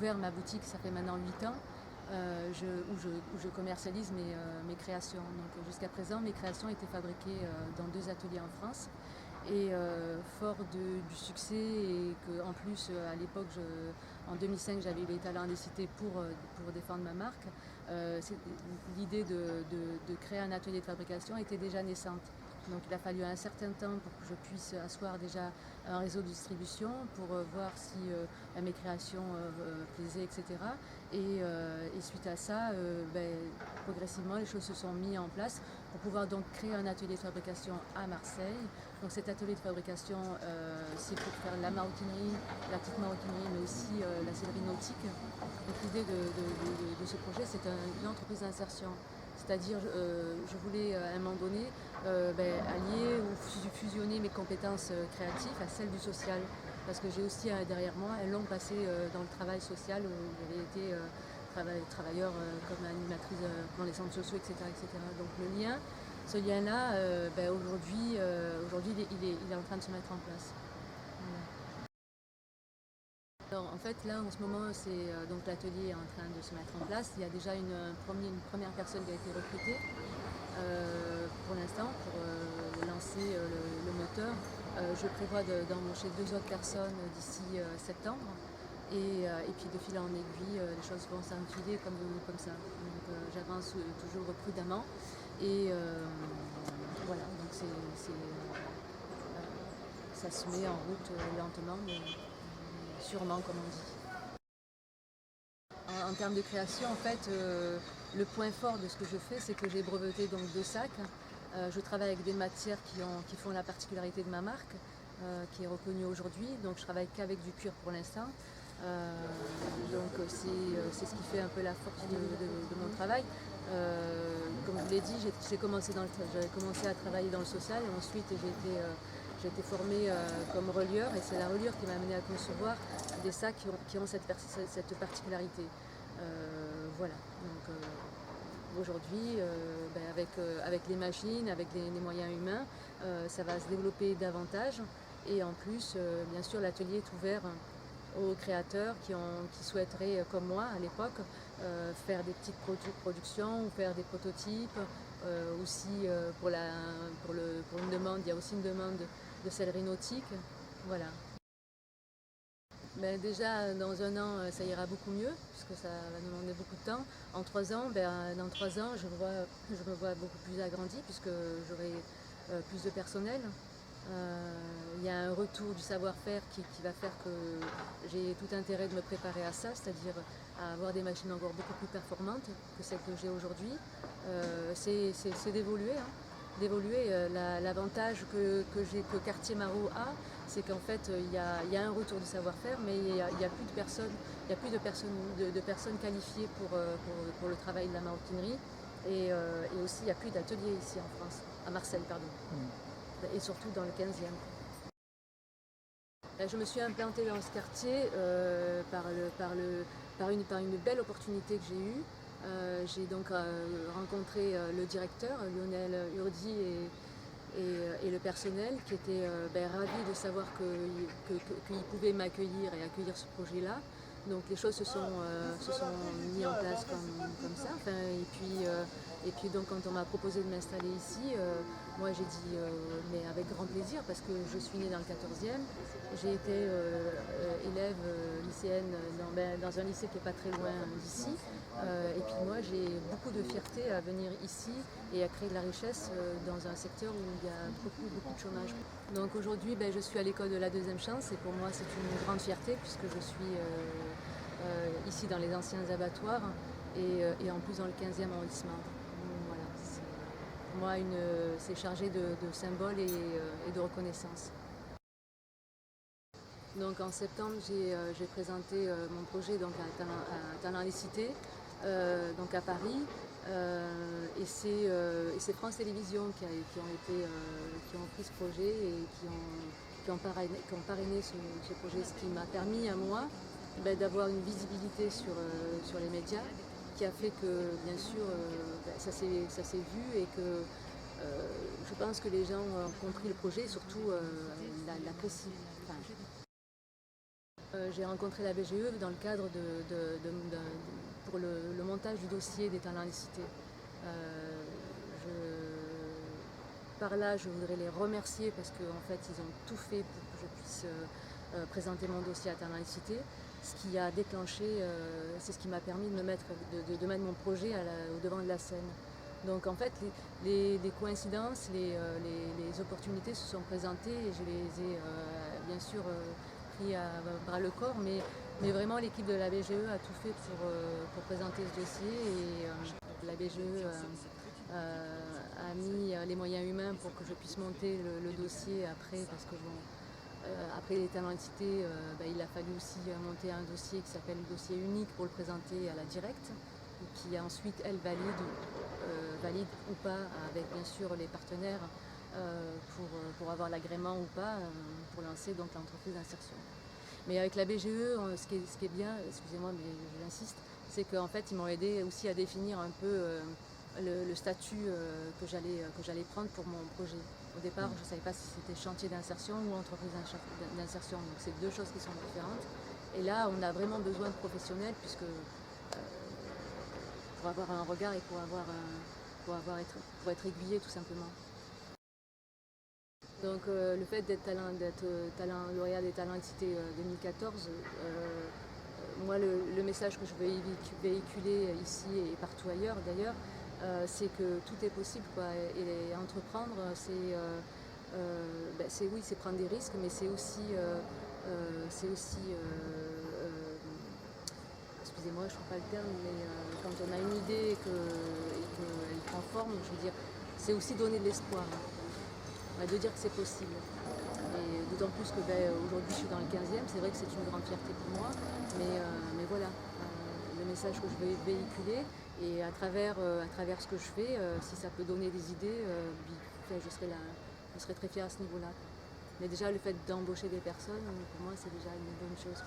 ouvert ma boutique, ça fait maintenant 8 ans, où je commercialise mes créations. Donc jusqu'à présent, mes créations étaient fabriquées dans 2 ateliers en France. Et fort du succès, et qu'en plus à l'époque, en 2005, j'avais eu les talents des cités pour défendre ma marque, l'idée de créer un atelier de fabrication était déjà naissante. Donc il a fallu un certain temps pour que je puisse asseoir déjà un réseau de distribution pour voir si mes créations plaisaient, etc. Et suite à ça, progressivement, les choses se sont mises en place pour pouvoir donc créer un atelier de fabrication à Marseille. Donc cet atelier de fabrication, c'est pour faire la maroquinerie, la petite maroquinerie, mais aussi la sellerie nautique. Donc l'idée de ce projet, c'est une entreprise d'insertion. C'est-à-dire, je voulais à un moment donné allier ou fusionner mes compétences créatives à celles du social. Parce que j'ai aussi derrière moi un long passé dans le travail social, où j'avais été travailleur comme animatrice dans les centres sociaux, etc., etc. Donc ce lien-là, aujourd'hui, il est en train de se mettre en place. Voilà. Alors, en fait, là, en ce moment, donc l'atelier est en train de se mettre en place. Il y a déjà une première personne qui a été recrutée pour l'instant pour lancer le moteur. Je prévois d'embaucher 2 autres personnes d'ici septembre. Et puis de fil en aiguille, les choses vont s'enfiler comme ça. Donc j'avance toujours prudemment. Et voilà, donc ça se met en route lentement, mais sûrement, comme on dit. En termes de création, en fait, le point fort de ce que je fais, c'est que j'ai breveté donc 2 sacs. Je travaille avec des matières qui font la particularité de ma marque, qui est reconnue aujourd'hui. Donc je travaille qu'avec du cuir pour l'instant. Donc c'est ce qui fait un peu la force de mon travail. Comme je vous l'ai dit, j'ai commencé à travailler dans le social, et ensuite j'ai été formée comme relieur, et c'est la reliure qui m'a amenée à concevoir des sacs qui ont cette particularité. Voilà. Donc aujourd'hui, avec les machines, avec les moyens humains, ça va se développer davantage. Et en plus, bien sûr, l'atelier est ouvert aux créateurs qui souhaiteraient, comme moi à l'époque, faire des petites productions ou faire des prototypes. Aussi pour une demande, il y a aussi une demande de sellerie nautique. Voilà. Déjà, dans 1 an, ça ira beaucoup mieux, puisque ça va nous demander beaucoup de temps. En 3 ans, dans 3 ans, je me vois beaucoup plus agrandie, puisque j'aurai plus de personnel. Il y a un retour du savoir-faire qui va faire que j'ai tout intérêt de me préparer à ça, c'est-à-dire à avoir des machines encore beaucoup plus performantes que celles que j'ai aujourd'hui. C'est d'évoluer. D'évoluer. L'avantage que Quartier Marot a, c'est qu'en fait il y a un retour du savoir-faire, mais il n'y a plus de personnes qualifiées pour le travail de la maroquinerie, et aussi il n'y a plus d'ateliers ici en France, à Marseille, pardon. Et surtout dans le 15e. Je me suis implantée dans ce quartier par une belle opportunité que j'ai eue. J'ai donc rencontré le directeur, Lionel Urdi, et le personnel, qui était ravi de savoir qu'il pouvait m'accueillir et accueillir ce projet-là. Donc les choses se sont mises en place comme ça. Et puis donc quand on m'a proposé de m'installer ici, moi j'ai dit mais avec grand plaisir, parce que je suis née dans le 14e. J'ai été élève lycéenne dans un lycée qui n'est pas très loin d'ici. Et puis moi j'ai beaucoup de fierté à venir ici et à créer de la richesse dans un secteur où il y a beaucoup de chômage. Donc aujourd'hui je suis à l'école de la deuxième chance, et pour moi c'est une grande fierté, puisque je suis ici dans les anciens abattoirs, et en plus dans le 15e arrondissement. Voilà, pour moi c'est chargé de symboles et de reconnaissance. Donc en septembre, j'ai présenté mon projet donc à Talent des Cités, donc à Paris, et c'est France Télévisions qui ont pris ce projet et qui ont parrainé ce projet, ce qui m'a permis à moi d'avoir une visibilité sur les médias, qui a fait que bien sûr ça s'est vu, et que je pense que les gens ont compris le projet, et surtout l'apprécient. j'ai rencontré la BGE dans le cadre pour le montage du dossier des talents licités. Par là, je voudrais les remercier parce qu'en fait, ils ont tout fait pour que je puisse présenter mon dossier à talent licité. Ce qui a déclenché, c'est ce qui m'a permis de mettre mon projet au devant de la scène. Donc en fait, les coïncidences, les opportunités se sont présentées et je les ai bien sûr pris à bras le corps, mais vraiment l'équipe de la BGE a tout fait pour présenter ce dossier et la BGE a mis les moyens humains pour que je puisse monter le dossier après, parce que bon, après les talents licités, il a fallu aussi monter un dossier qui s'appelle le dossier unique pour le présenter à la directe, qui ensuite elle valide ou pas avec bien sûr les partenaires pour avoir l'agrément ou pas pour lancer donc l'entreprise d'insertion. Mais avec la BGE, ce qui est bien, excusez-moi mais j'insiste, c'est qu'en fait ils m'ont aidé aussi à définir un peu le statut que j'allais prendre pour mon projet. Au départ, je ne savais pas si c'était chantier d'insertion ou entreprise d'insertion, donc c'est deux choses qui sont différentes. Et là, on a vraiment besoin de professionnels puisque pour avoir un regard et pour être aiguillé tout simplement. Donc le fait d'être lauréat des talents licités 2014, moi le message que je veux véhiculer ici et partout ailleurs d'ailleurs, c'est que tout est possible quoi. Et entreprendre, c'est prendre des risques, mais c'est aussi excusez-moi, je ne trouve pas le terme, mais quand on a une idée et qu'elle prend forme, je veux dire, c'est aussi donner de l'espoir, de dire que c'est possible. Et d'autant plus que aujourd'hui je suis dans le 15e, c'est vrai que c'est une grande fierté pour moi, mais voilà, le message que je veux véhiculer, et à travers ce que je fais, si ça peut donner des idées, je serai très fière à ce niveau-là. Mais déjà le fait d'embaucher des personnes, pour moi c'est déjà une bonne chose.